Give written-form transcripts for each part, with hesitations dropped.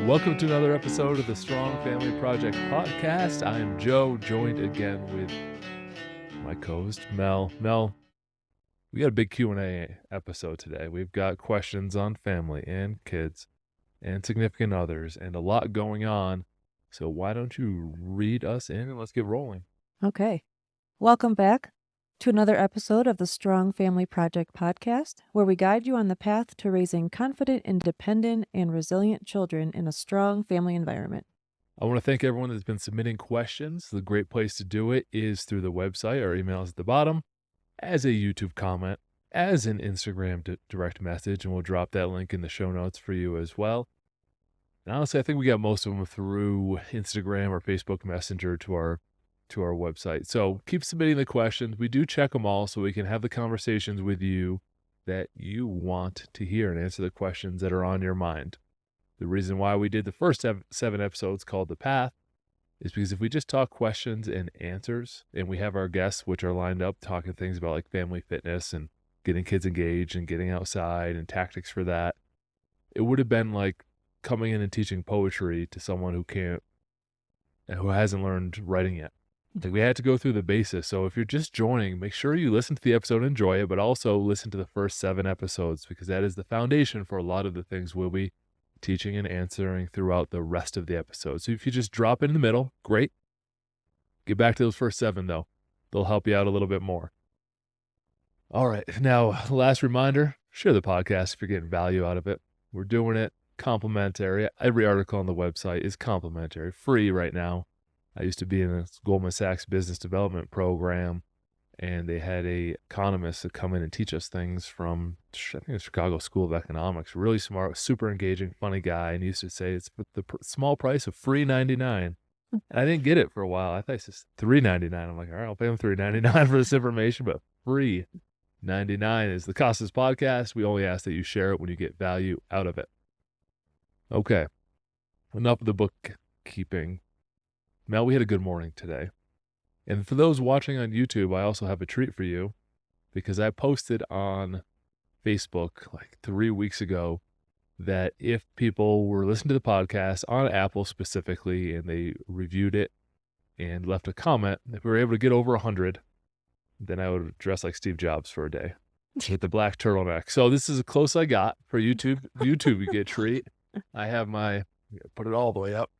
Welcome to another episode of the Strong Family Project podcast. I am Joe, joined again with my co-host, Mel. Mel, we got a big Q&A episode today. We've got questions on family and kids and significant others and a lot going on. So why don't you read us in and let's get rolling. Okay. Welcome back to another episode of the Strong Family Project podcast, where we guide you on the path to raising confident, independent, and resilient children in a strong family environment. I want to thank everyone that's been submitting questions. The great place to do it is through the website. Our email is at the bottom, as a YouTube comment, as an Instagram direct message, and we'll drop that link in the show notes for you as well. And honestly, I think we got most of them through Instagram or Facebook Messenger to our website. So keep submitting the questions. We do check them all so we can have the conversations with you that you want to hear and answer the questions that are on your mind. The reason why we did the first 7 episodes called The Path is because if we just talk questions and answers and we have our guests, which are lined up talking things about like family fitness and getting kids engaged and getting outside and tactics for that, it would have been like coming in and teaching poetry to someone who hasn't learned writing yet. Like we had to go through the basis. So if you're just joining, make sure you listen to the episode and enjoy it, but also listen to the first 7 episodes because that is the foundation for a lot of the things we'll be teaching and answering throughout the rest of the episode. So if you just drop in the middle, great. Get back to those first 7 though. They'll help you out a little bit more. All right. Now, last reminder, share the podcast if you're getting value out of it. We're doing it complimentary. Every article on the website is complimentary, free right now. I used to be in a Goldman Sachs business development program, and they had a economist that come in and teach us things from, I think, the Chicago School of Economics. Really smart, super engaging, funny guy, and he used to say it's the small price of free $99. And I didn't get it for a while. I thought it's just $3.99. I'm like, all right, I'll pay them $3.99 for this information, but free $99 is the cost of this podcast. We only ask that you share it when you get value out of it. Okay, enough of the bookkeeping. Mel, we had a good morning today. And for those watching on YouTube, I also have a treat for you because I posted on Facebook like 3 weeks ago that if people were listening to the podcast on Apple specifically and they reviewed it and left a comment, if we were able to get over 100, then I would dress like Steve Jobs for a day with the black turtleneck. So this is as close I got for YouTube. YouTube, you get a treat. I have put it all the way up.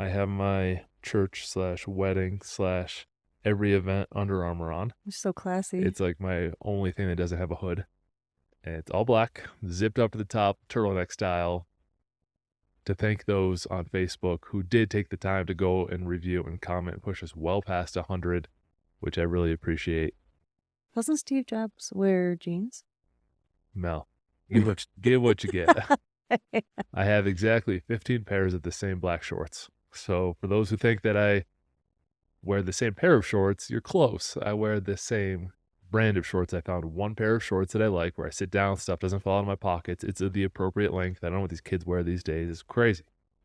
I have my church/wedding/every event Under Armour on. You're so classy. It's like my only thing that doesn't have a hood. And it's all black, zipped up to the top, turtleneck style. To thank those on Facebook who did take the time to go and review and comment and push us well past 100, which I really appreciate. Doesn't Steve Jobs wear jeans? Mel, get what you get. I have exactly 15 pairs of the same black shorts. So for those who think that I wear the same pair of shorts, you're close. I wear the same brand of shorts. I found one pair of shorts that I like where I sit down, stuff doesn't fall out of my pockets. It's of the appropriate length. I don't know what these kids wear these days. It's crazy.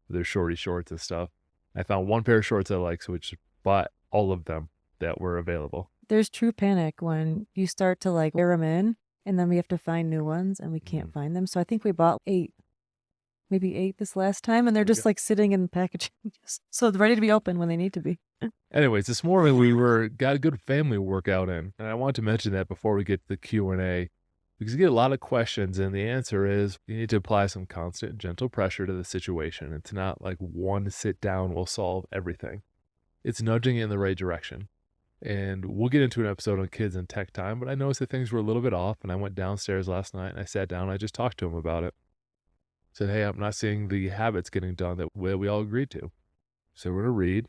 They're shorty shorts and stuff. I found one pair of shorts I like, so I just bought all of them that were available. There's true panic when you start to like wear them in and then we have to find new ones and we can't find them. So I think we bought 8. Maybe 8 this last time, and they're just like sitting in packaging, so they're ready to be open when they need to be. Anyways, this morning we got a good family workout in, and I want to mention that before we get to the Q&A, because you get a lot of questions, and the answer is you need to apply some constant and gentle pressure to the situation. It's not like one sit down will solve everything. It's nudging it in the right direction. And we'll get into an episode on kids and tech time, but I noticed that things were a little bit off, and I went downstairs last night, and I sat down, and I just talked to him about it. Said, hey, I'm not seeing the habits getting done that we all agreed to. So we're going to read,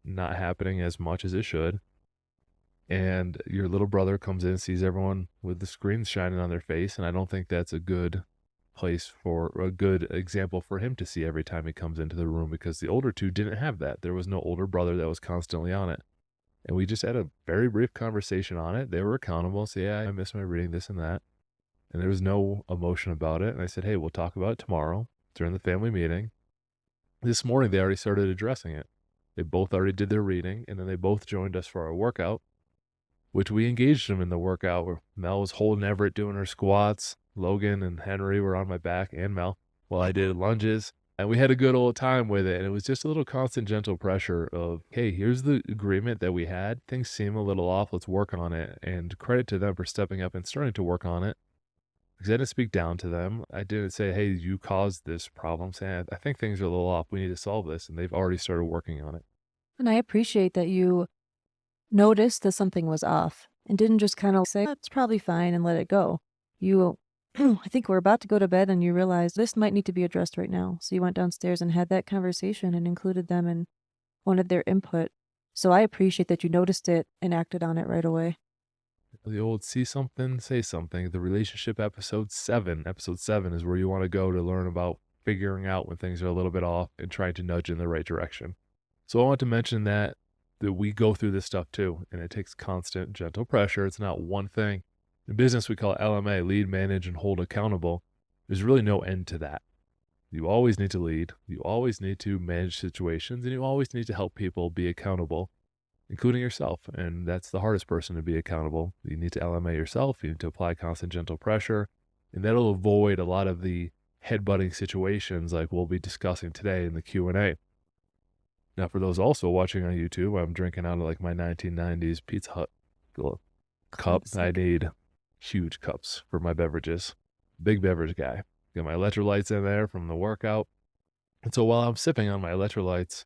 not happening as much as it should. And your little brother comes in, sees everyone with the screens shining on their face. And I don't think that's a good place for a good example for him to see every time he comes into the room because the older 2 didn't have that. There was no older brother that was constantly on it. And we just had a very brief conversation on it. They were accountable. So yeah, I missed my reading, this and that. And there was no emotion about it. And I said, hey, we'll talk about it tomorrow during the family meeting. This morning, they already started addressing it. They both already did their reading, and then they both joined us for our workout, which we engaged them in the workout where Mel was holding Everett doing her squats. Logan and Henry were on my back, and Mel, while I did lunges. And we had a good old time with it, and it was just a little constant gentle pressure of, "Hey, here's the agreement that we had. Things seem a little off. Let's work on it." And credit to them for stepping up and starting to work on it. Because I didn't speak down to them. I didn't say, "Hey, you caused this problem." Saying, "I think things are a little off. We need to solve this." And they've already started working on it. And I appreciate that you noticed that something was off and didn't just kind of say, "It's probably fine," and let it go. You, I think we're about to go to bed and you realized this might need to be addressed right now. So you went downstairs and had that conversation and included them and wanted their input. So I appreciate that you noticed it and acted on it right away. The old see something, say something. The relationship episode 7. Episode 7 is where you want to go to learn about figuring out when things are a little bit off and trying to nudge in the right direction. So I want to mention that we go through this stuff too, and it takes constant, gentle pressure. It's not one thing. In business, we call it LMA, lead, manage, and hold accountable. There's really no end to that. You always need to lead. You always need to manage situations, and you always need to help people be accountable, including yourself. And that's the hardest person to be accountable. You need to LMA yourself. You need to apply constant, gentle pressure, and that'll avoid a lot of the headbutting situations like we'll be discussing today in the Q&A. Now, for those also watching on YouTube, I'm drinking out of like my 1990s Pizza Hut cup. I need huge cups for my beverages. Big beverage guy. Got my electrolytes in there from the workout. And so while I'm sipping on my electrolytes,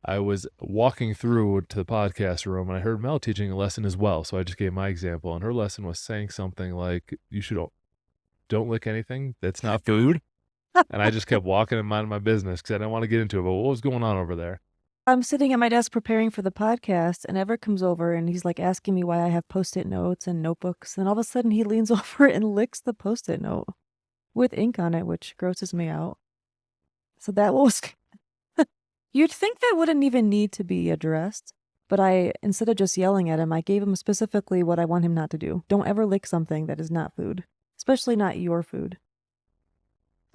I was walking through to the podcast room and I heard Mel teaching a lesson as well. So I just gave my example, and her lesson was saying something like, "You should don't lick anything that's not food." And I just kept walking and minding my business because I didn't want to get into it. But what was going on over there? I'm sitting at my desk preparing for the podcast, and Everett comes over and he's like asking me why I have Post-it notes and notebooks. And all of a sudden he leans over and licks the Post-it note with ink on it, which grosses me out. So that was, you'd think that wouldn't even need to be addressed. But instead of just yelling at him, I gave him specifically what I want him not to do. Don't ever lick something that is not food, especially not your food.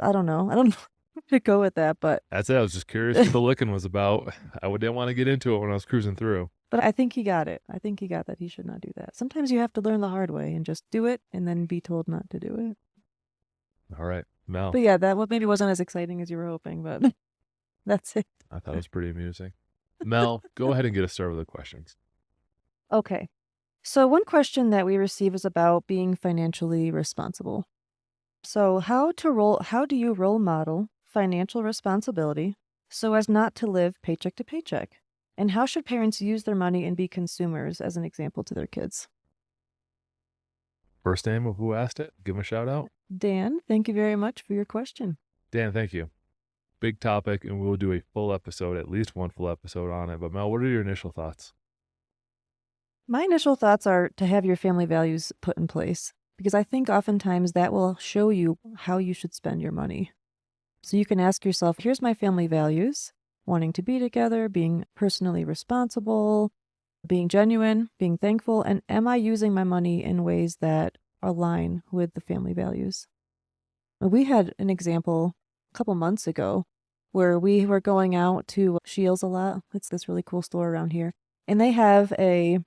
I don't know where to go with that, but That's it. I was just curious what the licking was about. I didn't want to get into it when I was cruising through. I think he got it. I think he got that he should not do that. Sometimes you have to learn the hard way and just do it and then be told not to do it. All right, Mel. But yeah, that maybe wasn't as exciting as you were hoping, but that's it. I thought it was pretty amusing. Mel, go ahead and get us started with the questions. Okay. So one question that we receive is about being financially responsible. So how do you role model financial responsibility so as not to live paycheck to paycheck? And how should parents use their money and be consumers as an example to their kids? First name of who asked it? Give him a shout out. Dan, thank you very much for your question. Dan, thank you. Big topic, and we'll do a full episode, at least one full episode on it. But Mel, what are your initial thoughts? My initial thoughts are to have your family values put in place, because I think oftentimes that will show you how you should spend your money. So you can ask yourself, here's my family values: wanting to be together, being personally responsible, being genuine, being thankful, and am I using my money in ways that align with the family values? We had an example a couple months ago where we were going out to Shields a lot. It's this really cool store around here. And they have a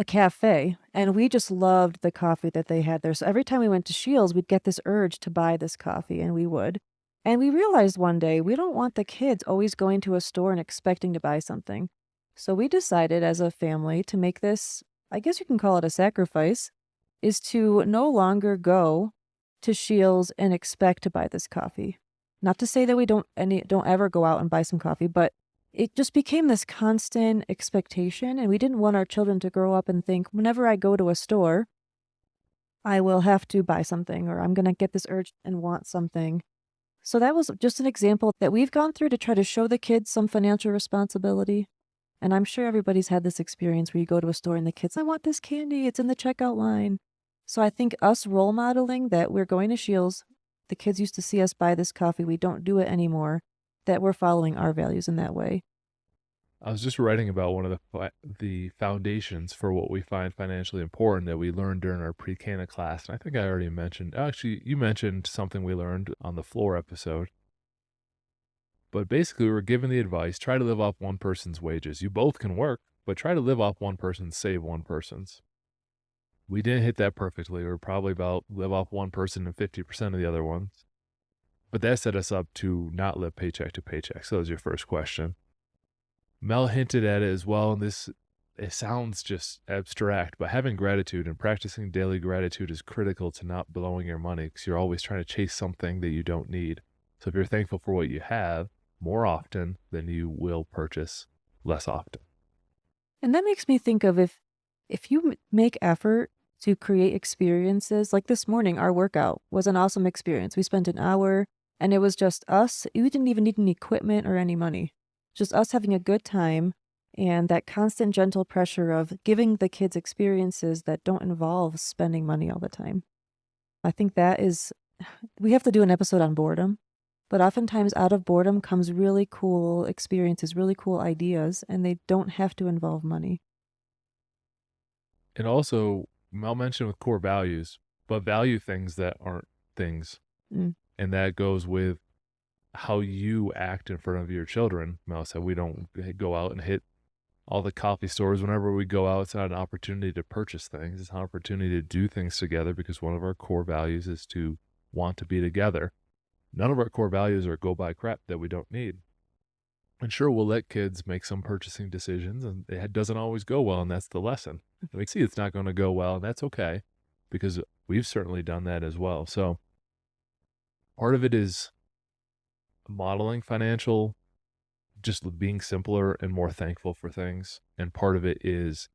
cafe, and we just loved the coffee that they had there. So every time we went to Shields, we'd get this urge to buy this coffee, and we would. And we realized one day we don't want the kids always going to a store and expecting to buy something. So we decided as a family to make this, I guess you can call it a sacrifice, is to no longer go to Shields and expect to buy this coffee. Not to say that we don't ever go out and buy some coffee, but it just became this constant expectation, and we didn't want our children to grow up and think, whenever I go to a store, I will have to buy something, or I'm going to get this urge and want something. So that was just an example that we've gone through to try to show the kids some financial responsibility. And I'm sure everybody's had this experience where you go to a store and the kids, I want this candy, it's in the checkout line. So I think us role modeling that we're going to Shields, the kids used to see us buy this coffee, we don't do it anymore, that we're following our values in that way. I was just writing about one of the foundations for what we find financially important that we learned during our pre-Cana class. And I think I already mentioned, actually, you mentioned something we learned on the floor episode. But basically, we were given the advice, try to live off one person's wages. You both can work, but try to live off one person's, save one person's. We didn't hit that perfectly. We were probably about live off one person and 50% of the other ones. But that set us up to not live paycheck to paycheck. So that was your first question. Mel hinted at it as well, and it sounds just abstract, but having gratitude and practicing daily gratitude is critical to not blowing your money because you're always trying to chase something that you don't need. So if you're thankful for what you have more often, then you will purchase less often. And that makes me think of if you make effort to create experiences, like this morning, our workout was an awesome experience. We spent an hour and it was just us. We didn't even need any equipment or any money, just us having a good time. And that constant gentle pressure of giving the kids experiences that don't involve spending money all the time. I think that is, we have to do an episode on boredom, but oftentimes out of boredom comes really cool experiences, really cool ideas, and they don't have to involve money. And also, Mel mentioned with core values, but value things that aren't things. Mm. And that goes with how you act in front of your children. Mel said we don't go out and hit all the coffee stores. Whenever we go out, it's not an opportunity to purchase things. It's an opportunity to do things together because one of our core values is to want to be together. None of our core values are go buy crap that we don't need. And sure, we'll let kids make some purchasing decisions, and it doesn't always go well, and that's the lesson. And we see it's not going to go well, and that's okay because we've certainly done that as well. So part of it is modeling financial, just being simpler and more thankful for things. And part of it is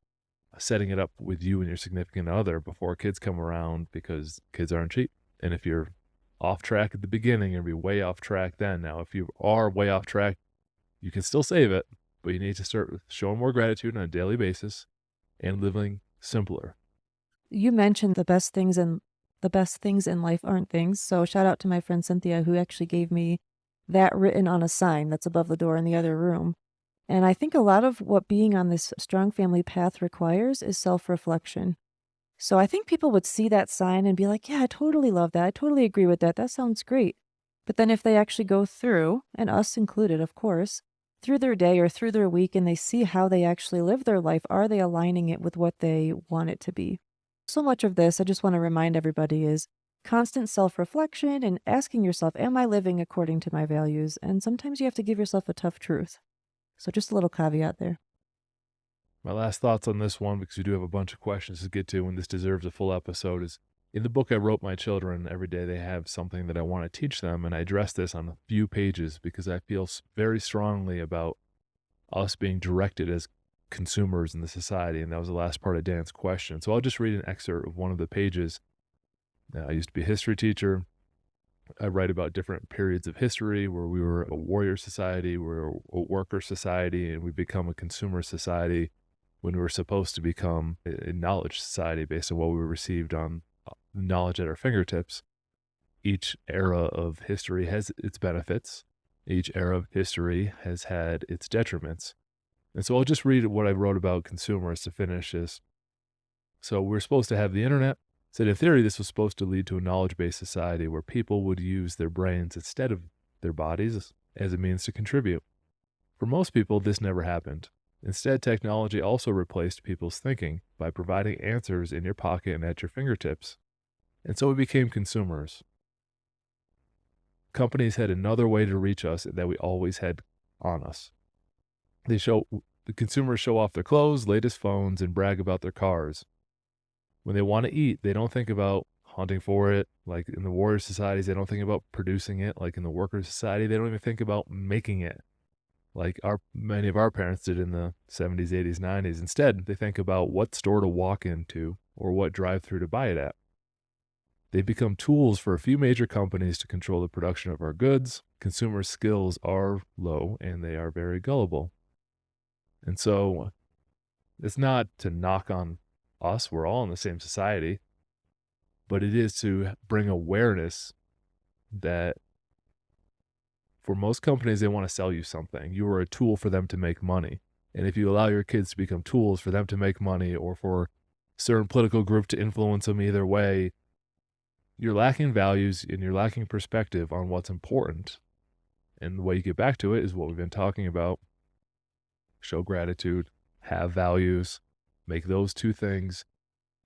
setting it up with you and your significant other before kids come around because kids aren't cheap. And if you're off track at the beginning, you'll be way off track then. Now, if you are way off track, you can still save it, but you need to start showing more gratitude on a daily basis and living simpler. You mentioned the best things in life aren't things. So shout out to my friend Cynthia, who actually gave me that written on a sign that's above the door in the other room. And I think a lot of what being on this strong family path requires is self-reflection. So I think people would see that sign and be like, yeah, I totally love that. I totally agree with that. That sounds great. But then if they actually go through, and us included, of course, through their day or through their week and they see how they actually live their life, are they aligning it with what they want it to be? So much of this, I just want to remind everybody, is constant self-reflection and asking yourself, am I living according to my values? And sometimes you have to give yourself a tough truth. So just a little caveat there. My last thoughts on this one, because we do have a bunch of questions to get to, and this deserves a full episode, is in the book I wrote my children, every day they have something that I want to teach them, and I address this on a few pages because I feel very strongly about us being directed as consumers in the society, and that was the last part of Dan's question. So I'll just read an excerpt of one of the pages. I used to be a history teacher. I write about different periods of history where we were a warrior society, we were a worker society, and we become a consumer society when we were supposed to become a knowledge society based on what we received on knowledge at our fingertips. Each era of history has its benefits. Each era of history has had its detriments. And so I'll just read what I wrote about consumers to finish this. So we're supposed to have the internet. Said in theory, this was supposed to lead to a knowledge-based society where people would use their brains instead of their bodies as a means to contribute. For most people, this never happened. Instead, technology also replaced people's thinking by providing answers in your pocket and at your fingertips. And so we became consumers. Companies had another way to reach us that we always had on us. The consumers show off their clothes, latest phones, and brag about their cars. When they want to eat, they don't think about hunting for it. Like in the warrior societies, they don't think about producing it. Like in the worker society, they don't even think about making it. Like many of our parents did in the 70s, 80s, 90s. Instead, they think about what store to walk into or what drive-through to buy it at. They've become tools for a few major companies to control the production of our goods. Consumer skills are low and they are very gullible. And so it's not to knock on us, we're all in the same society, but it is to bring awareness that for most companies, they want to sell you something. You are a tool for them to make money. And if you allow your kids to become tools for them to make money or for a certain political group to influence them either way, you're lacking values and you're lacking perspective on what's important. And the way you get back to it is what we've been talking about. Show gratitude, have values, make those two things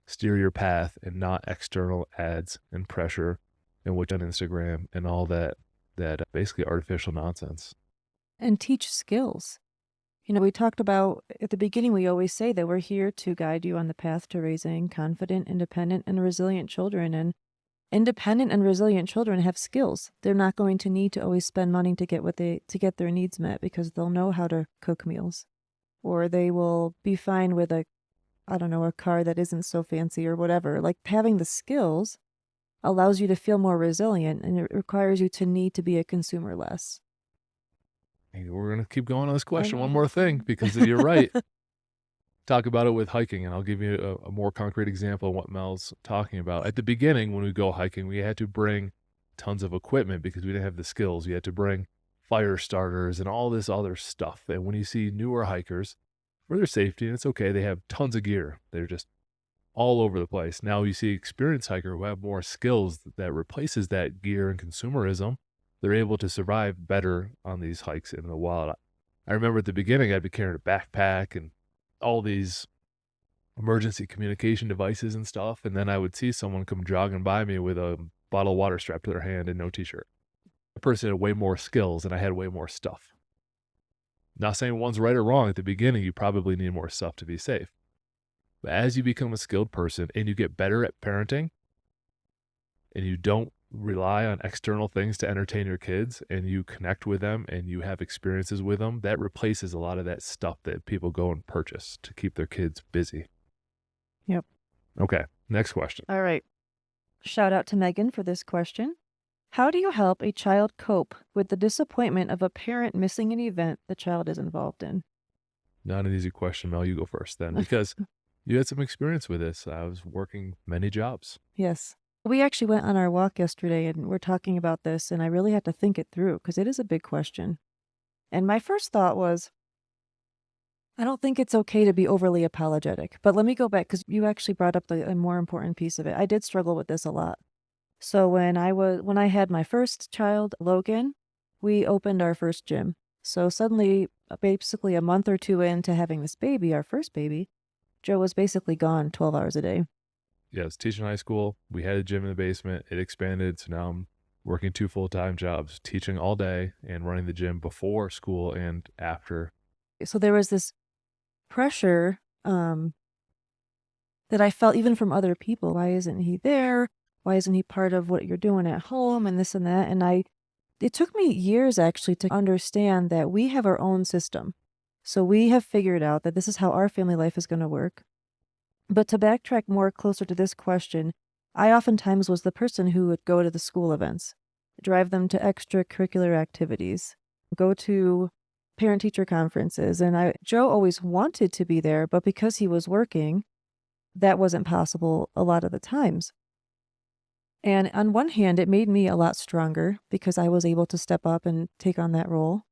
steer your path and not external ads and pressure and which on Instagram and all that that basically artificial nonsense. And teach skills. We talked about at the beginning, we always say that we're here to guide you on the path to raising confident, independent, and resilient children. And independent and resilient children have skills. They're not going to need to always spend money to get their needs met because they'll know how to cook meals. Or they will be fine with a car that isn't so fancy or whatever. Like having the skills allows you to feel more resilient, and it requires you to need to be a consumer less. Hey, we're going to keep going on this question. One more thing, because you're right. Talk about it with hiking, and I'll give you a more concrete example of what Mel's talking about. At the beginning, when we go hiking, we had to bring tons of equipment because we didn't have the skills. You had to bring fire starters and all this other stuff. And when you see newer hikers, for their safety, and it's okay, they have tons of gear. They're just all over the place. Now you see experienced hiker who have more skills that replaces that gear and consumerism. They're able to survive better on these hikes in the wild. I remember at the beginning, I'd be carrying a backpack and all these emergency communication devices and stuff. And then I would see someone come jogging by me with a bottle of water strapped to their hand and no t-shirt. The person had way more skills and I had way more stuff. Not saying one's right or wrong. At the beginning, you probably need more stuff to be safe. But as you become a skilled person and you get better at parenting and you don't rely on external things to entertain your kids and you connect with them and you have experiences with them, that replaces a lot of that stuff that people go and purchase to keep their kids busy. Yep. Okay, next question. All right. Shout out to Megan for this question. How do you help a child cope with the disappointment of a parent missing an event the child is involved in? Not an easy question, Mel. You go first then, because you had some experience with this. I was working many jobs. Yes. We actually went on our walk yesterday and we're talking about this, and I really had to think it through because it is a big question. And my first thought was, I don't think it's okay to be overly apologetic. But let me go back because you actually brought up a more important piece of it. I did struggle with this a lot. So when I had my first child, Logan, we opened our first gym. So suddenly, basically a month or two into having this baby, our first baby, Joe was basically gone 12 hours a day. Yeah, I was teaching high school. We had a gym in the basement. It expanded. So now I'm working 2 full-time jobs, teaching all day and running the gym before school and after. So there was this pressure that I felt even from other people. Why isn't he there? Why isn't he part of what you're doing at home and this and that? And it took me years actually to understand that we have our own system. So we have figured out that this is how our family life is going to work. But to backtrack more closer to this question, I oftentimes was the person who would go to the school events, drive them to extracurricular activities, go to parent-teacher conferences. And Joe always wanted to be there, but because he was working, that wasn't possible a lot of the times. And on one hand, it made me a lot stronger because I was able to step up and take on that role.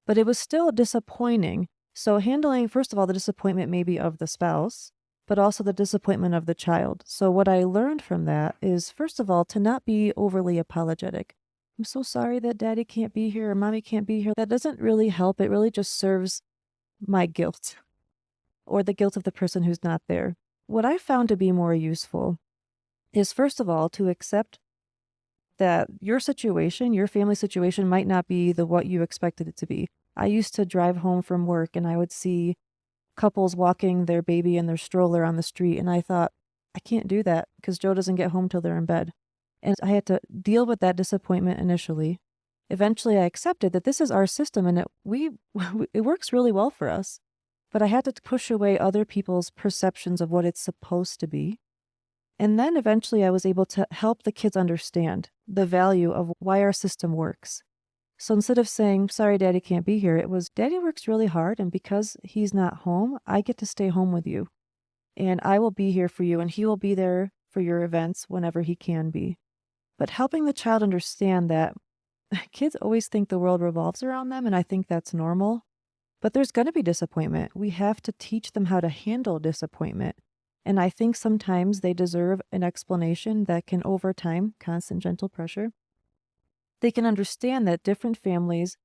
But it was still disappointing. So handling, first of all, the disappointment maybe of the spouse, but also the disappointment of the child. So what I learned from that is, first of all, to not be overly apologetic. I'm so sorry that daddy can't be here or mommy can't be here. That doesn't really help. It really just serves my guilt or the guilt of the person who's not there. What I found to be more useful is, first of all, to accept that your situation, your family situation might not be what you expected it to be. I used to drive home from work and I would see couples walking their baby in their stroller on the street. And I thought, I can't do that because Joe doesn't get home till they're in bed. And I had to deal with that disappointment initially. Eventually I accepted that this is our system and it works really well for us. But I had to push away other people's perceptions of what it's supposed to be. And then eventually I was able to help the kids understand the value of why our system works. So instead of saying, sorry, daddy can't be here, it was, daddy works really hard, and because he's not home, I get to stay home with you. And I will be here for you, and he will be there for your events whenever he can be. But helping the child understand that kids always think the world revolves around them, and I think that's normal. But there's going to be disappointment. We have to teach them how to handle disappointment. And I think sometimes they deserve an explanation that can, over time, constant gentle pressure, they can understand that different families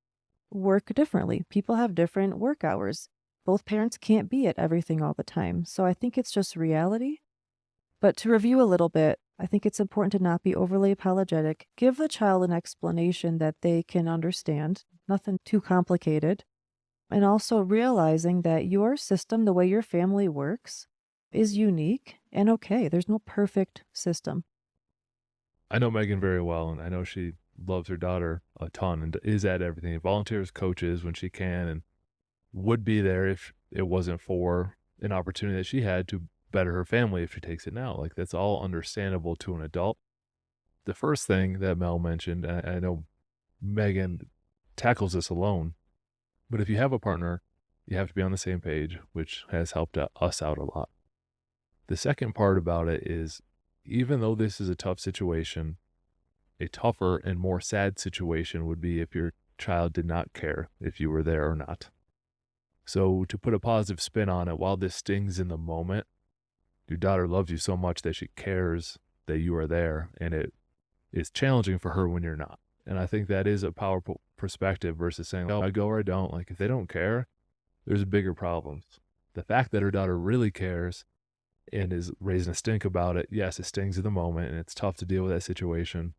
work differently. People have different work hours. Both parents can't be at everything all the time. So I think it's just reality. But to review a little bit, I think it's important to not be overly apologetic. Give the child an explanation that they can understand, nothing too complicated. And also realizing that your system, the way your family works, is unique and okay. There's no perfect system. I know Megan very well, and I know she loves her daughter a ton and is at everything. Volunteers, coaches when she can, and would be there if it wasn't for an opportunity that she had to better her family if she takes it now. Like, that's all understandable to an adult. The first thing that Mel mentioned, and I know Megan tackles this alone, but if you have a partner, you have to be on the same page, which has helped us out a lot. The second part about it is, even though this is a tough situation, a tougher and more sad situation would be if your child did not care if you were there or not. So to put a positive spin on it, while this stings in the moment, your daughter loves you so much that she cares that you are there, and it is challenging for her when you're not. And I think that is a powerful perspective versus saying, oh, I go or I don't. Like, if they don't care, there's bigger problems. The fact that her daughter really cares and is raising a stink about it, yes, it stings in the moment, and it's tough to deal with that situation,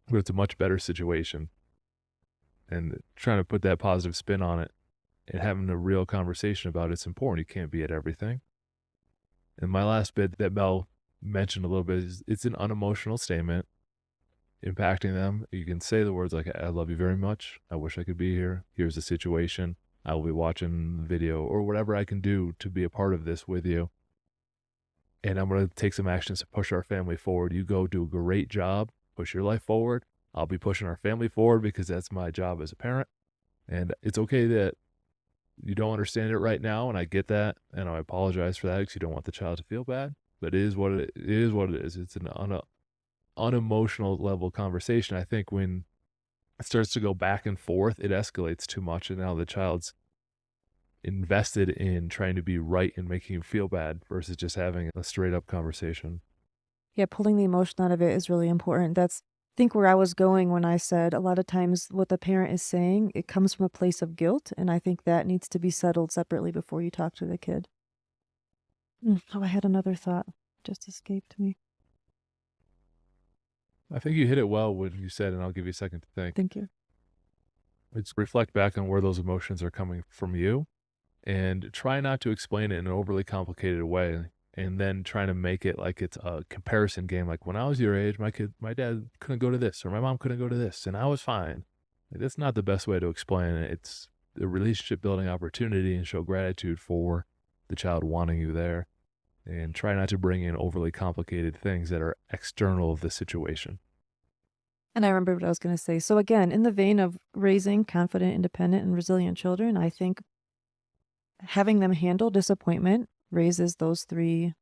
but it's a much better situation. And trying to put that positive spin on it and having a real conversation about it's important. You can't be at everything. And my last bit that Mel mentioned a little bit is, it's an unemotional statement impacting them. You can say the words like, I love you very much. I wish I could be here. Here's the situation. I will be watching the video or whatever I can do to be a part of this with you. And I'm going to take some actions to push our family forward. You go do a great job, push your life forward. I'll be pushing our family forward because that's my job as a parent. And it's okay that you don't understand it right now, and I get that, and I apologize for that because you don't want the child to feel bad. But it is what it is. What it is. It's an unemotional level conversation. I think when it starts to go back and forth, it escalates too much, and now the child's invested in trying to be right and making you feel bad versus just having a straight up conversation. Yeah, pulling the emotion out of it is really important. That's, I think, where I was going when I said a lot of times what the parent is saying, it comes from a place of guilt, and I think that needs to be settled separately before you talk to the kid. Oh, I had another thought, just escaped me. I think you hit it well when you said, and I'll give you a second to think. Thank you. It's reflect back on where those emotions are coming from you and try not to explain it in an overly complicated way. And then trying to make it like it's a comparison game. Like, when I was your age, my dad couldn't go to this, or my mom couldn't go to this, and I was fine. Like, that's not the best way to explain it. It's a relationship building opportunity, and show gratitude for the child wanting you there. And try not to bring in overly complicated things that are external of the situation. And I remember what I was going to say. So again, in the vein of raising confident, independent, and resilient children, I think having them handle disappointment raises those three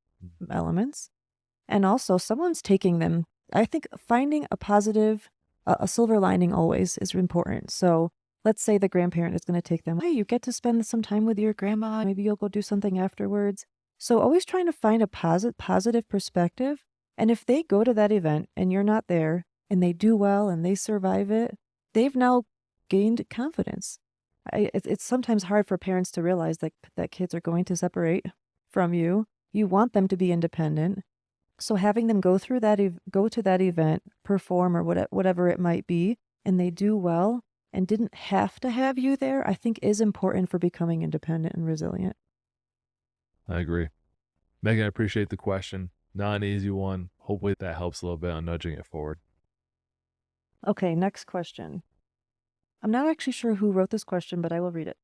elements. And also, someone's taking them. I think finding a positive, a silver lining always is important. So let's say the grandparent is going to take them. Hey, you get to spend some time with your grandma. Maybe you'll go do something afterwards. So always trying to find a positive perspective. And if they go to that event and you're not there and they do well and they survive it, they've now gained confidence. It's sometimes hard for parents to realize that kids are going to separate from you. You want them to be independent. So having them go to that event, perform or whatever it might be, and they do well and didn't have to have you there, I think is important for becoming independent and resilient. I agree. Megan, I appreciate the question. Not an easy one. Hopefully that helps a little bit on nudging it forward. Okay, next question. I'm not actually sure who wrote this question, but I will read it.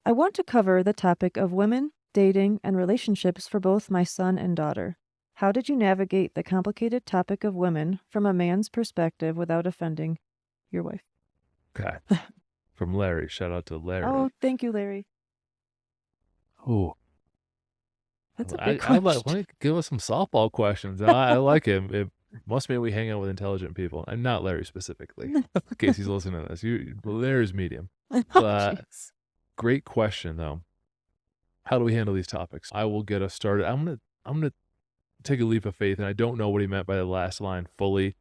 I want to cover the topic of women, dating, and relationships for both my son and daughter. How did you navigate the complicated topic of women from a man's perspective without offending your wife? Okay. From Larry. Shout out to Larry. Oh, thank you, Larry. Oh, That's a big question. Let me give us some softball questions. I like him. It must mean we hang out with intelligent people. And not Larry specifically, in case he's listening to this. Larry's medium. But great question, though. How do we handle these topics? I will get us started. I'm gonna take a leap of faith, and I don't know what he meant by the last line fully.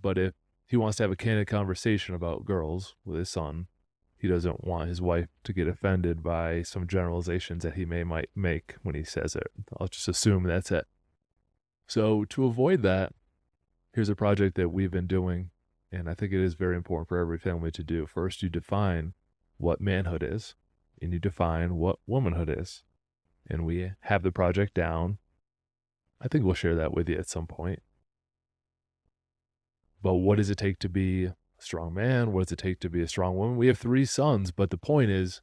But if he wants to have a candid conversation about girls with his son, he doesn't want his wife to get offended by some generalizations that he might make when he says it. I'll just assume that's it. So to avoid that, here's a project that we've been doing, and I think it is very important for every family to do. First, you define what manhood is, and you define what womanhood is. And we have the project down. I think we'll share that with you at some point. But what does it take to be a strong man? What does it take to be a strong woman? We have 3 sons, but the point is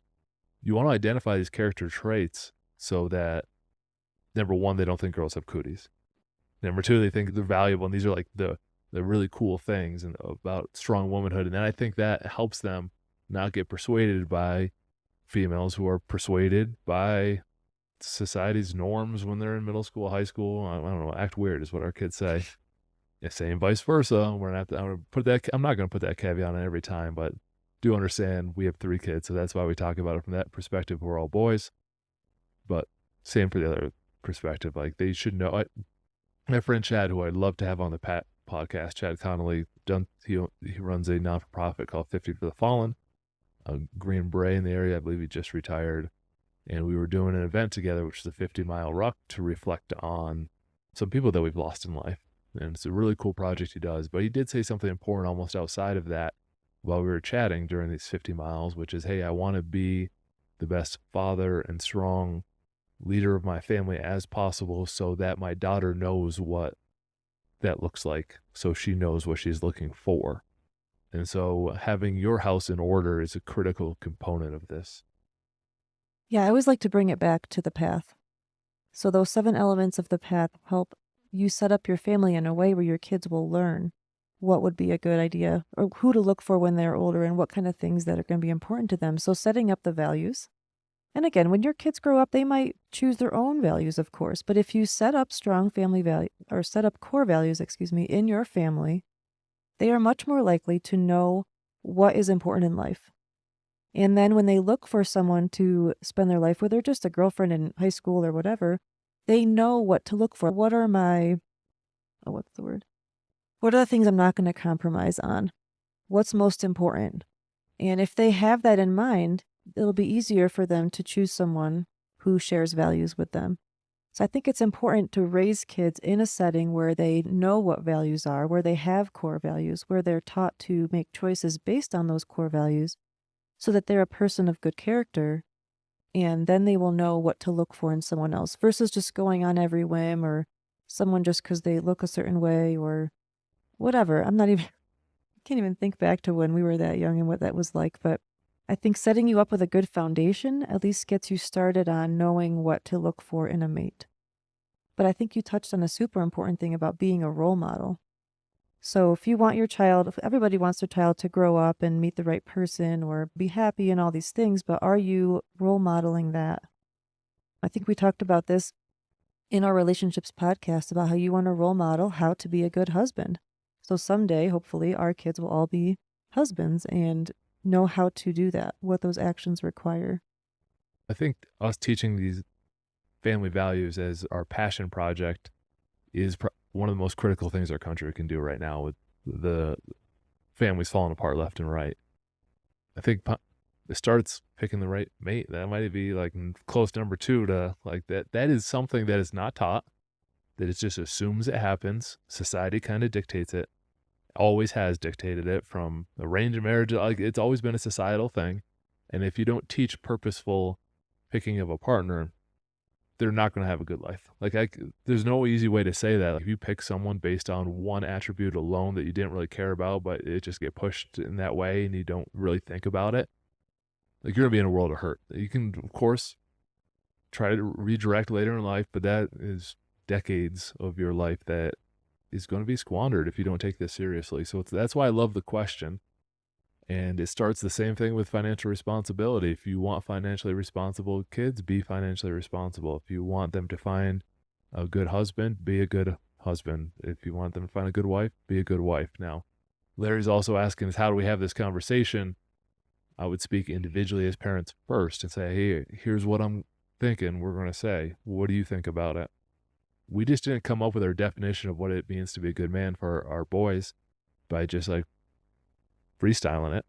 you want to identify these character traits so that, number one, they don't think girls have cooties. Number two, they think they're valuable, and these are like the really cool things and about strong womanhood. And then I think that helps them not get persuaded by females who are persuaded by society's norms when they're in middle school, high school. I don't know, act weird is what our kids say. Yeah, same vice versa. We're gonna have to. I'm not gonna put that caveat on every time, but do understand we have 3 kids, so that's why we talk about it from that perspective. We're all boys, but same for the other perspective. Like they should know. My friend Chad, who I'd love to have on the podcast, Chad Connolly, he runs a non-for-profit called 50 for the Fallen, a Green Beret in the area. I believe he just retired. And we were doing an event together, which is a 50-mile ruck to reflect on some people that we've lost in life. And it's a really cool project he does. But he did say something important almost outside of that while we were chatting during these 50 miles, which is, hey, I want to be the best father and strong leader of my family as possible so that my daughter knows what that looks like, so she knows what she's looking for. And so having your house in order is a critical component of this. Yeah, I always like to bring it back to the path. So those 7 elements of the path help you set up your family in a way where your kids will learn what would be a good idea or who to look for when they're older and what kind of things that are going to be important to them. So setting up the values. And again, when your kids grow up, they might choose their own values, of course. But if you set up strong family value or set up core values, in your family, they are much more likely to know what is important in life. And then when they look for someone to spend their life with, or just a girlfriend in high school or whatever, they know what to look for. What are what's the word? What are the things I'm not going to compromise on? What's most important? And if they have that in mind, it'll be easier for them to choose someone who shares values with them. So I think it's important to raise kids in a setting where they know what values are, where they have core values, where they're taught to make choices based on those core values so that they're a person of good character, and then they will know what to look for in someone else versus just going on every whim or someone just because they look a certain way or whatever. Can't even think back to when we were that young and what that was like, but I think setting you up with a good foundation at least gets you started on knowing what to look for in a mate. But I think you touched on a super important thing about being a role model. So if everybody wants their child to grow up and meet the right person or be happy and all these things, but are you role modeling that? I think we talked about this in our relationships podcast about how you want to role model how to be a good husband. So someday, hopefully, our kids will all be husbands and know how to do that, what those actions require. I think us teaching these family values as our passion project is one of the most critical things our country can do right now with the families falling apart left and right. I think it starts picking the right mate. That might be like close number 2 to like that. That is something that is not taught, that it just assumes it happens. Society kind of dictates it, always has dictated it from arranged marriage. Like it's always been a societal thing. And if you don't teach purposeful picking of a partner, they're not going to have a good life. There's no easy way to say that. Like if you pick someone based on one attribute alone that you didn't really care about, but it just get pushed in that way and you don't really think about it, like you're going to be in a world of hurt. You can, of course, try to redirect later in life, but that is decades of your life that is going to be squandered if you don't take this seriously. So that's why I love the question. And it starts the same thing with financial responsibility. If you want financially responsible kids, be financially responsible. If you want them to find a good husband, be a good husband. If you want them to find a good wife, be a good wife. Now, Larry's also asking us, how do we have this conversation? I would speak individually as parents first and say, hey, here's what I'm thinking we're going to say. What do you think about it? We just didn't come up with our definition of what it means to be a good man for our boys by just like freestyling it.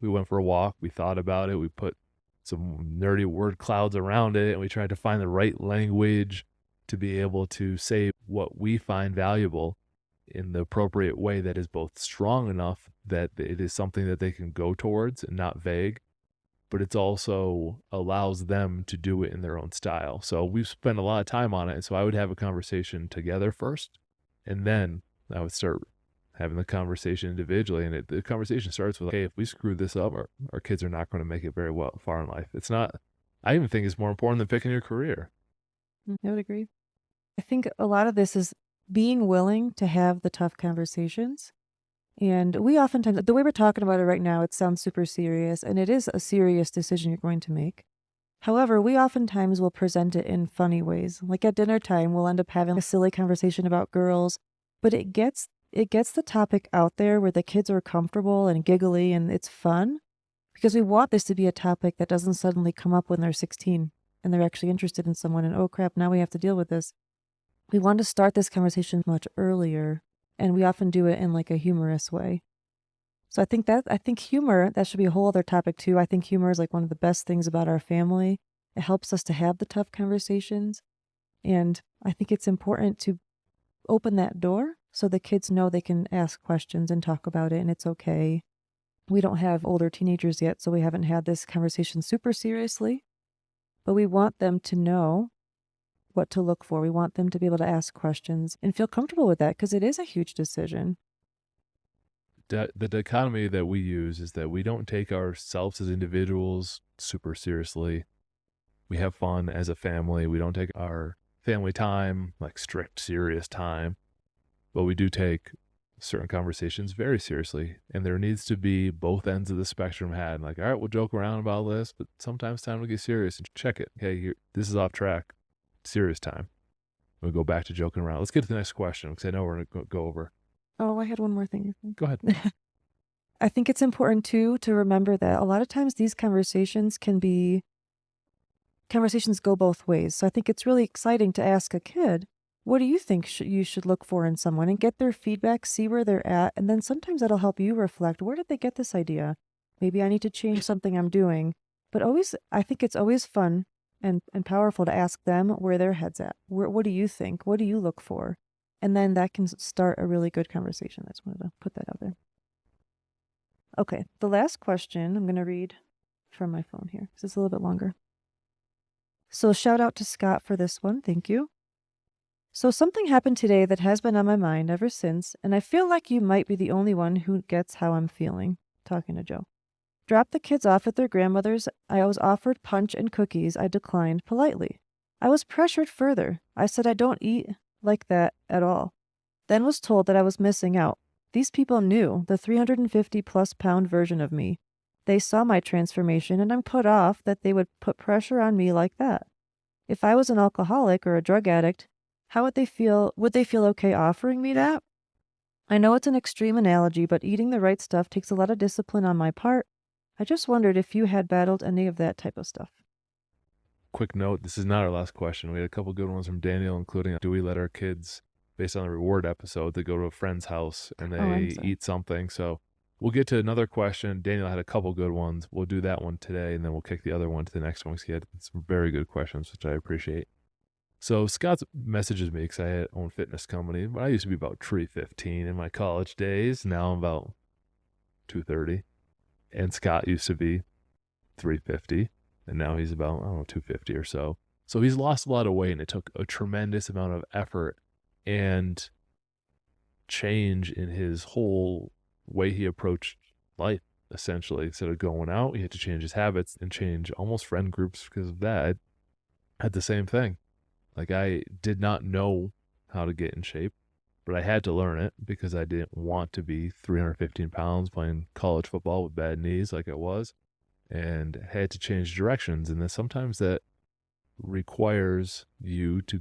We went for a walk. We thought about it. We put some nerdy word clouds around it, and we tried to find the right language to be able to say what we find valuable in the appropriate way that is both strong enough that it is something that they can go towards and not vague, but it's also allows them to do it in their own style. So we've spent a lot of time on it. And so I would have a conversation together first, and then I would start having the conversation individually. And the conversation starts with, hey, if we screw this up, our kids are not going to make it very well far in life. It's not, I even think it's more important than picking your career. I would agree. I think a lot of this is being willing to have the tough conversations. And we oftentimes, the way we're talking about it right now, it sounds super serious, and it is a serious decision you're going to make. However, we oftentimes will present it in funny ways. Like at dinner time, we'll end up having a silly conversation about girls, but it gets the topic out there where the kids are comfortable and giggly and it's fun, because we want this to be a topic that doesn't suddenly come up when they're 16 and they're actually interested in someone and, oh crap, now we have to deal with this. We want to start this conversation much earlier, and we often do it in like a humorous way. So I think humor, that should be a whole other topic too. I think humor is like one of the best things about our family. It helps us to have the tough conversations. And I think it's important to open that door so the kids know they can ask questions and talk about it, and it's okay. We don't have older teenagers yet, so we haven't had this conversation super seriously, but we want them to know what to look for. We want them to be able to ask questions and feel comfortable with that, because it is a huge decision. The dichotomy that we use is that we don't take ourselves as individuals super seriously. We have fun as a family. We don't take our family time like strict, serious time, but we do take certain conversations very seriously. And there needs to be both ends of the spectrum had. Like, all right, we'll joke around about this, but sometimes time to get serious and check it. Okay, this is off track. Serious time. We'll go back to joking around. Let's get to the next question, because I know we're going to go over. Oh, I had one more thing. Go ahead. I think it's important too to remember that a lot of times these conversations go both ways. So I think it's really exciting to ask a kid, what do you think you should look for in someone, and get their feedback, see where they're at. And then sometimes that'll help you reflect, where did they get this idea? Maybe I need to change something I'm doing. But I think it's always fun and powerful to ask them where their head's at. What do you think? What do you look for? And then that can start a really good conversation. I just wanted to put that out there. Okay, the last question I'm going to read from my phone here, because it's a little bit longer. So shout out to Scott for this one. Thank you. So something happened today that has been on my mind ever since, and I feel like you might be the only one who gets how I'm feeling. Talking to Joe. Dropped the kids off at their grandmother's. I was offered punch and cookies. I declined politely. I was pressured further. I said I don't eat like that at all. Then was told that I was missing out. These people knew the 350+ pound version of me. They saw my transformation, and I'm put off that they would put pressure on me like that. If I was an alcoholic or a drug addict, how would they feel? Would they feel okay offering me that? I know it's an extreme analogy, but eating the right stuff takes a lot of discipline on my part. I just wondered if you had battled any of that type of stuff. Quick note, this is not our last question. We had a couple good ones from Daniel, including, do we let our kids, based on the reward episode, to go to a friend's house and they eat something? So we'll get to another question. Daniel had a couple good ones. We'll do that one today, and then we'll kick the other one to the next one, because he had some very good questions, which I appreciate. So Scott messages me, because I own a fitness company, but I used to be about 315 in my college days. Now I'm about 230. And Scott used to be 350, and now he's about, 250 or so. So he's lost a lot of weight, and it took a tremendous amount of effort and change in his whole way he approached life, essentially. Instead of going out, he had to change his habits and change almost friend groups because of that. I had the same thing. Like, I did not know how to get in shape, but I had to learn it because I didn't want to be 315 pounds playing college football with bad knees like I was, and had to change directions. And then sometimes that requires you to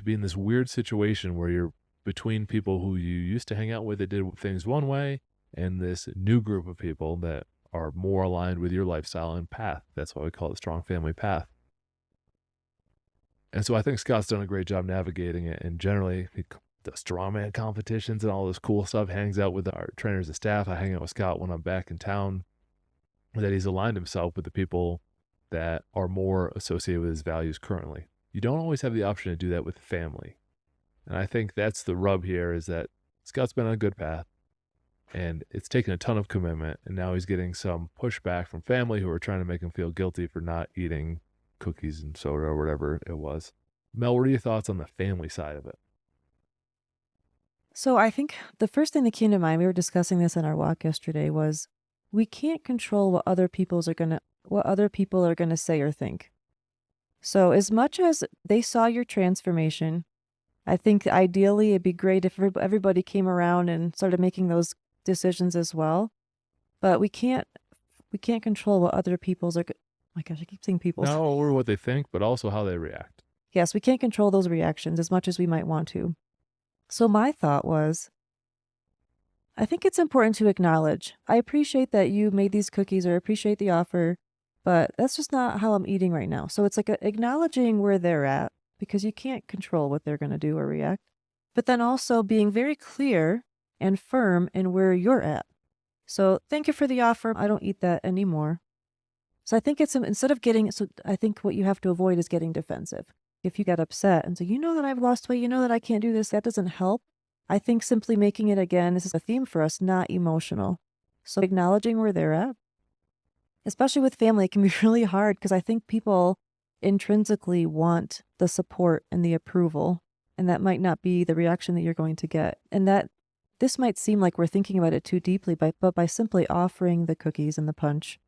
be in this weird situation where you're between people who you used to hang out with that did things one way, and this new group of people that are more aligned with your lifestyle and path. That's why we call it Strong Family Path. And so I think Scott's done a great job navigating it. And generally, the strongman competitions and all this cool stuff, hangs out with our trainers and staff. I hang out with Scott when I'm back in town. That he's aligned himself with the people that are more associated with his values currently. You don't always have the option to do that with family. And I think that's the rub here is that Scott's been on a good path and it's taken a ton of commitment. And now he's getting some pushback from family who are trying to make him feel guilty for not eating cookies and soda or whatever it was. Mel, what are your thoughts on the family side of it? So I think the first thing that came to mind, we were discussing this in our walk yesterday, was we can't control what other people are gonna say or think. So as much as they saw your transformation, I think ideally it'd be great if everybody came around and started making those decisions as well. But we can't control what other people's are. My gosh, I keep saying people's. Not only what they think, but also how they react. Yes, we can't control those reactions as much as we might want to. So my thought was, I think it's important to acknowledge, I appreciate that you made these cookies or I appreciate the offer, but that's just not how I'm eating right now. So it's like acknowledging where they're at because you can't control what they're going to do or react. But then also being very clear and firm in where you're at. So thank you for the offer. I don't eat that anymore. So I think I think what you have to avoid is getting defensive. If you get upset and say, you know that I've lost weight, you know that I can't do this, that doesn't help. I think simply making it again, this is a theme for us, not emotional. So acknowledging where they're at, especially with family, it can be really hard because I think people intrinsically want the support and the approval, and that might not be the reaction that you're going to get. And that this might seem like we're thinking about it too deeply, but by simply offering the cookies and the punch,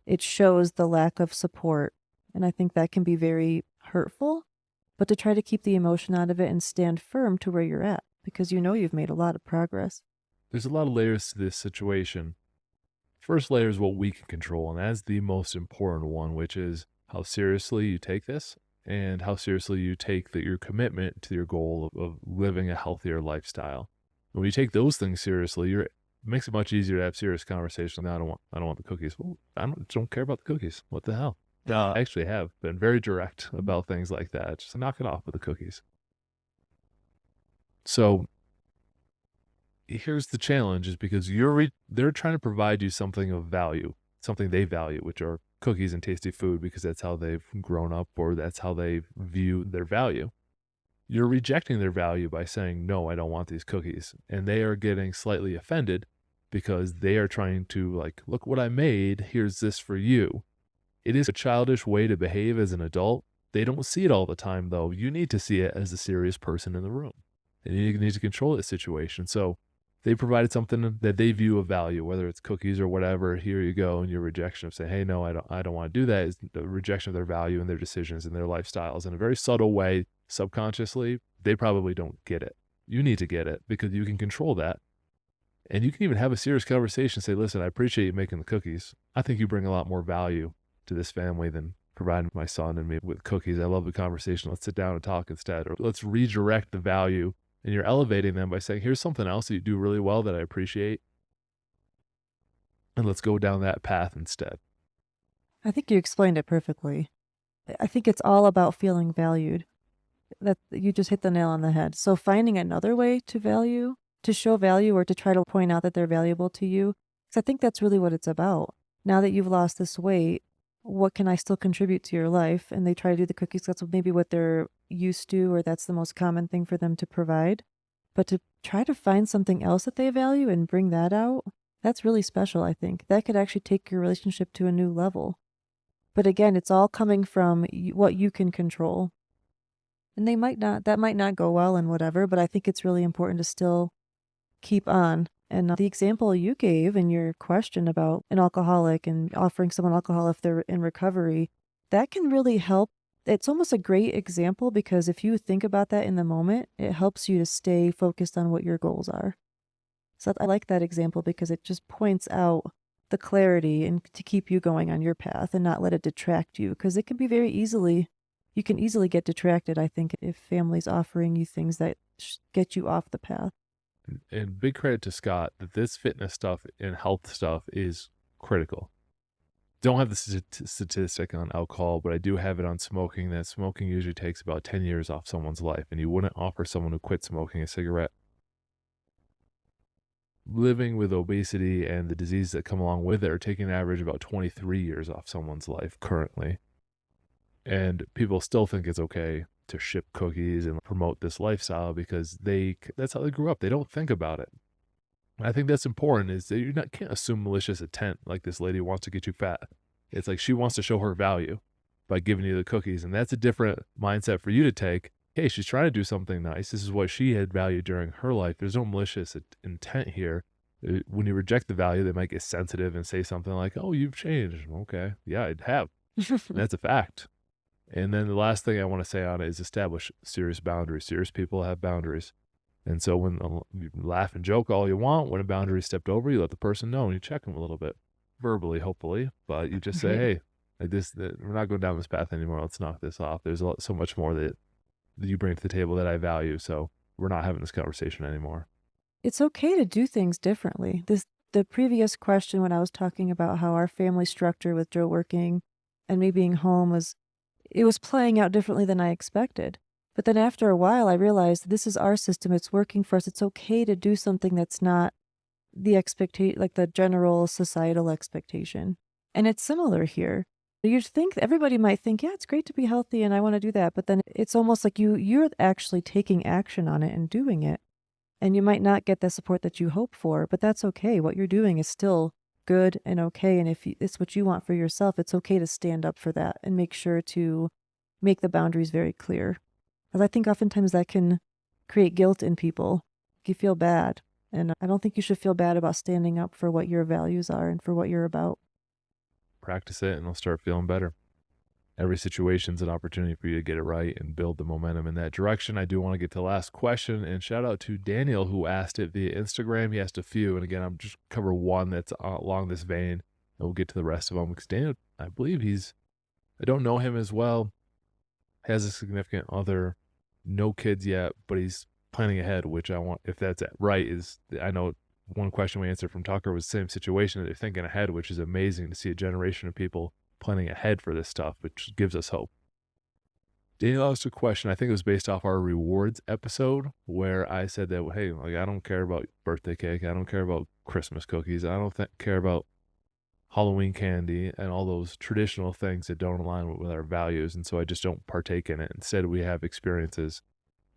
it shows the lack of support. And I think that can be very hurtful, but to try to keep the emotion out of it and stand firm to where you're at because you know you've made a lot of progress. There's a lot of layers to this situation. First layer is what we can control, and that's the most important one, which is how seriously you take this and how seriously you take your commitment to your goal of living a healthier lifestyle. When you take those things seriously, it makes it much easier to have serious conversations. No, I don't want the cookies. Well, I don't care about the cookies. What the hell? I actually have been very direct about things like that. Just knock it off with the cookies. So here's the challenge is because they're trying to provide you something of value, something they value, which are cookies and tasty food because that's how they've grown up or that's how they view their value. You're rejecting their value by saying, no, I don't want these cookies. And they are getting slightly offended because they are trying to like, look what I made. Here's this for you. It is a childish way to behave as an adult. They don't see it all the time, though. You need to see it as a serious person in the room. And you need to control the situation. So they provided something that they view of value, whether it's cookies or whatever. Here you go. And your rejection of saying, hey, no, I don't want to do that is the rejection of their value and their decisions and their lifestyles in a very subtle way. Subconsciously, they probably don't get it. You need to get it because you can control that. And you can even have a serious conversation. Say, listen, I appreciate you making the cookies. I think you bring a lot more value to this family than providing my son and me with cookies. I love the conversation. Let's sit down and talk instead. Or let's redirect the value. And you're elevating them by saying, here's something else that you do really well that I appreciate. And let's go down that path instead. I think you explained it perfectly. I think it's all about feeling valued. That you just hit the nail on the head. So finding another way to show value or to try to point out that they're valuable to you, because I think that's really what it's about. Now that you've lost this weight, what can I still contribute to your life? And they try to do the cookies. That's maybe what they're used to, or that's the most common thing for them to provide. But to try to find something else that they value and bring that out, that's really special, I think. That could actually take your relationship to a new level. But again, it's all coming from what you can control. And that might not go well and whatever, but I think it's really important to still keep on. And the example you gave in your question about an alcoholic and offering someone alcohol if they're in recovery, that can really help. It's almost a great example because if you think about that in the moment, it helps you to stay focused on what your goals are. So I like that example because it just points out the clarity and to keep you going on your path and not let it detract you because it can be you can easily get detracted, I think, if family's offering you things that get you off the path. And big credit to Scott that this fitness stuff and health stuff is critical. Don't have the statistic on alcohol, but I do have it on smoking, that smoking usually takes about 10 years off someone's life, and you wouldn't offer someone who quit smoking a cigarette. Living with obesity and the diseases that come along with it are taking an average about 23 years off someone's life currently. And people still think it's okay to ship cookies and promote this lifestyle because that's how they grew up. They don't think about it. And I think that's important is that can't assume malicious intent like this lady wants to get you fat. It's like she wants to show her value by giving you the cookies. And that's a different mindset for you to take. Hey, she's trying to do something nice. This is what she had valued during her life. There's no malicious intent here. When you reject the value, they might get sensitive and say something like, oh, you've changed. Okay. Yeah, I'd have. And that's a fact. And then the last thing I want to say on it is establish serious boundaries. Serious people have boundaries. And so when you laugh and joke all you want, when a boundary is stepped over, you let the person know and you check them a little bit verbally, hopefully, but you just say, Right. hey, like we're not going down this path anymore. Let's knock this off. There's so much more that you bring to the table that I value. So we're not having this conversation anymore. It's okay to do things differently. The previous question when I was talking about how our family structure with Joe working and me being home it was playing out differently than I expected. But then after a while, I realized this is our system. It's working for us. It's okay to do something that's not the expectation, like the general societal expectation. And it's similar here. You'd think everybody might think, yeah, it's great to be healthy and I want to do that. But then it's almost like you're actually taking action on it and doing it. And you might not get the support that you hope for, but that's okay. What you're doing is still good and okay. And if it's what you want for yourself, it's okay to stand up for that and make sure to make the boundaries very clear. Because I think oftentimes that can create guilt in people. You feel bad. And I don't think you should feel bad about standing up for what your values are and for what you're about. Practice it and they'll start feeling better. Every situation's an opportunity for you to get it right and build the momentum in that direction. I do want to get to the last question and shout out to Daniel who asked it via Instagram. He asked a few. And again, I'm just cover one that's along this vein and we'll get to the rest of them because Daniel, I believe I don't know him as well, has a significant other, no kids yet, but he's planning ahead, which I want, if that's right, I know one question we answered from Tucker was the same situation that they're thinking ahead, which is amazing to see a generation of people planning ahead for this stuff, which gives us hope. Daniel asked a question, I think it was based off our rewards episode, where I said that, hey, like I don't care about birthday cake. I don't care about Christmas cookies. I don't care about Halloween candy and all those traditional things that don't align with our values. And so I just don't partake in it. Instead, we have experiences.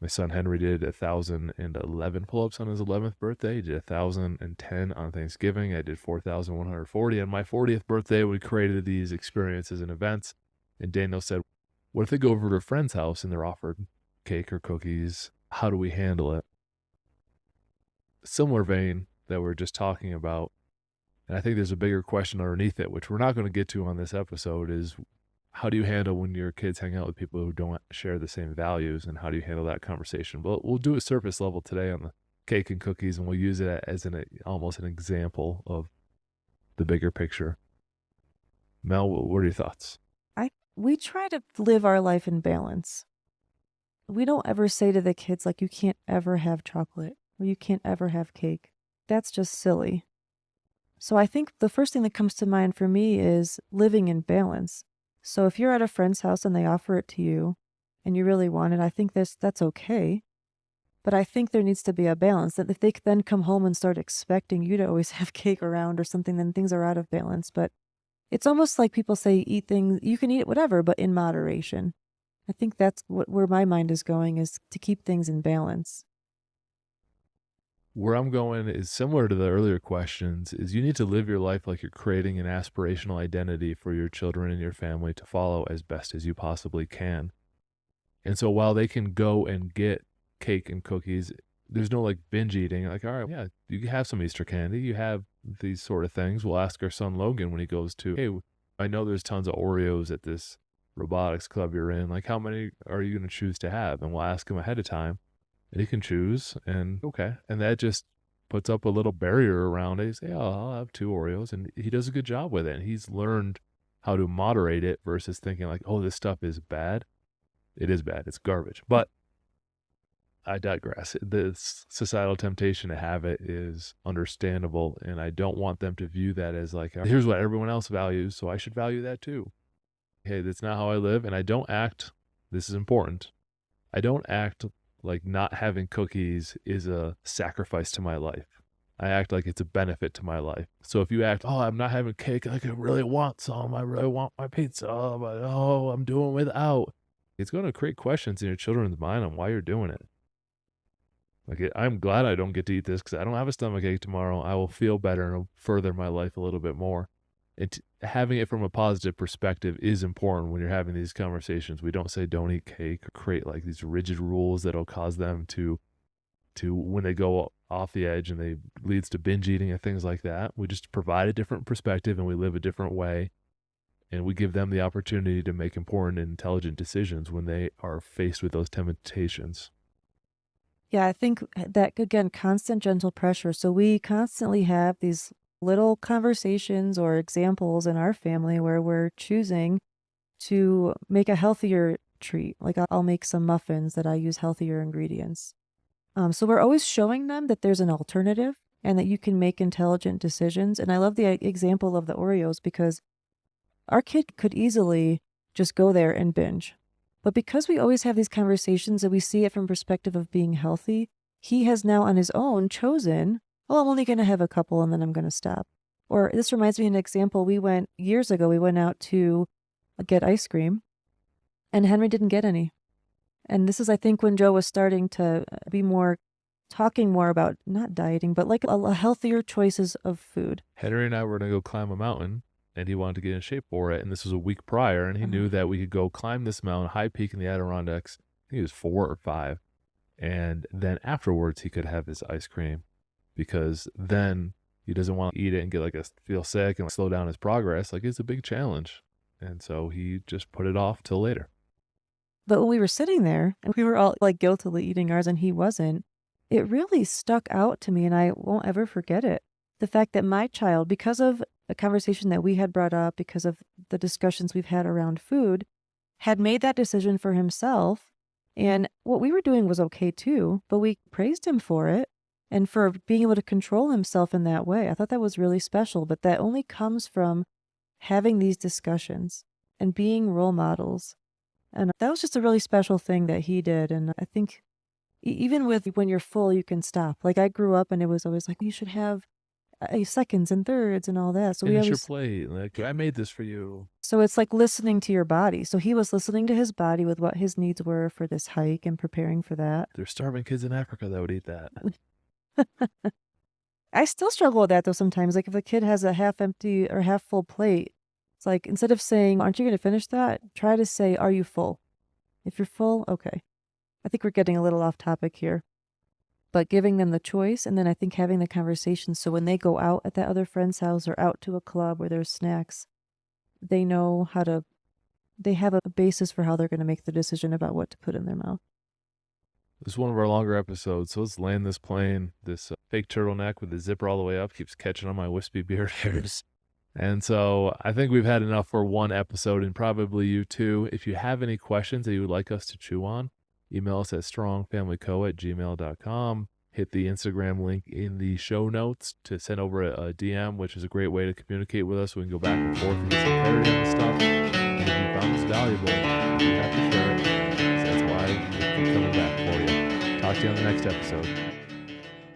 My son Henry did 1,011 pull-ups on his 11th birthday. He did 1,010 on Thanksgiving. I did 4,140 on my 40th birthday. We created these experiences and events. And Daniel said, what if they go over to a friend's house and they're offered cake or cookies? How do we handle it? Similar vein that we're just talking about. And I think there's a bigger question underneath it, which we're not going to get to on this episode, is how do you handle when your kids hang out with people who don't share the same values, and how do you handle that conversation? But we'll do a surface level today on the cake and cookies, and we'll use it as almost an example of the bigger picture. Mel, what are your thoughts? We try to live our life in balance. We don't ever say to the kids, like, you can't ever have chocolate or you can't ever have cake. That's just silly. So I think the first thing that comes to mind for me is living in balance. So if you're at a friend's house and they offer it to you and you really want it, I think that's okay. But I think there needs to be a balance, that if they then come home and start expecting you to always have cake around or something, then things are out of balance. But it's almost like people say, eat things, you can eat it, whatever, but in moderation. I think that's where my mind is going, is to keep things in balance. Where I'm going is similar to the earlier questions, is you need to live your life like you're creating an aspirational identity for your children and your family to follow as best as you possibly can. And so while they can go and get cake and cookies, there's no like binge eating. Like, all right, yeah, you can have some Easter candy. You have these sort of things. We'll ask our son Logan when he goes to, hey, I know there's tons of Oreos at this robotics club you're in. Like, how many are you going to choose to have? And we'll ask him ahead of time. And he can choose, and okay. And that just puts up a little barrier around it. You say, oh, I'll have 2 Oreos. And he does a good job with it. And he's learned how to moderate it versus thinking like, oh, this stuff is bad. It is bad. It's garbage. But I digress. The societal temptation to have it is understandable. And I don't want them to view that as like, here's what everyone else values, so I should value that too. Hey, that's not how I live. And I don't act, this is important, I don't act like not having cookies is a sacrifice to my life. I act like it's a benefit to my life. So if you act, oh, I'm not having cake, like I really want some, I really want my pizza, but oh, I'm doing without. It's going to create questions in your children's mind on why you're doing it. Like, I'm glad I don't get to eat this because I don't have a stomachache tomorrow. I will feel better and it'll further my life a little bit more. And having it from a positive perspective is important when you're having these conversations. We don't say don't eat cake or create like these rigid rules that'll cause them to when they go off the edge and they leads to binge eating and things like that. We just provide a different perspective and we live a different way. And we give them the opportunity to make important and intelligent decisions when they are faced with those temptations. Yeah, I think that, again, constant gentle pressure. So we constantly have these little conversations or examples in our family where we're choosing to make a healthier treat. Like I'll make some muffins that I use healthier ingredients. So we're always showing them that there's an alternative and that you can make intelligent decisions. And I love the example of the Oreos because our kid could easily just go there and binge. But because we always have these conversations and we see it from perspective of being healthy, he has now on his own chosen, oh, I'm only going to have a couple and then I'm going to stop. Or this reminds me of an example. Years ago, we went out to get ice cream and Henry didn't get any. And this is, I think, when Joe was starting to be talking more about not dieting, but like a healthier choices of food. Henry and I were going to go climb a mountain and he wanted to get in shape for it. And this was a week prior and he knew that we could go climb this mountain, high peak in the Adirondacks. I think he was 4 or 5. And then afterwards he could have his ice cream because then he doesn't want to eat it and get feel sick and slow down his progress. Like it's a big challenge. And so he just put it off till later. But when we were sitting there and we were all like guiltily eating ours and he wasn't, it really stuck out to me and I won't ever forget it. The fact that my child, because of a conversation that we had brought up, because of the discussions we've had around food, had made that decision for himself. And what we were doing was okay too, but we praised him for it and for being able to control himself in that way. I thought that was really special, but that only comes from having these discussions and being role models. And that was just a really special thing that he did. And I think even with when you're full, you can stop. Like I grew up and it was always like, you should have seconds and thirds and all that. So finish your plate. Like I made this for you. So it's like listening to your body. So he was listening to his body with what his needs were for this hike and preparing for that. There's starving kids in Africa that would eat that. I still struggle with that though sometimes. Like if a kid has a half empty or half full plate, it's like instead of saying, aren't you going to finish that? Try to say, are you full? If you're full, okay. I think we're getting a little off topic here. But giving them the choice and then I think having the conversation so when they go out at that other friend's house or out to a club where there's snacks, they know they have a basis for how they're going to make the decision about what to put in their mouth. This is one of our longer episodes, so let's land this plane. This fake turtleneck with the zipper all the way up keeps catching on my wispy beard hairs. And so I think we've had enough for one episode and probably you too. If you have any questions that you would like us to chew on, email us at strongfamilyco@gmail.com. Hit the Instagram link in the show notes to send over a DM, which is a great way to communicate with us. We can go back and forth and get some clarity on the stuff. And if you found this valuable, you have to share it. So that's why we keep coming back for you. Talk to you on the next episode.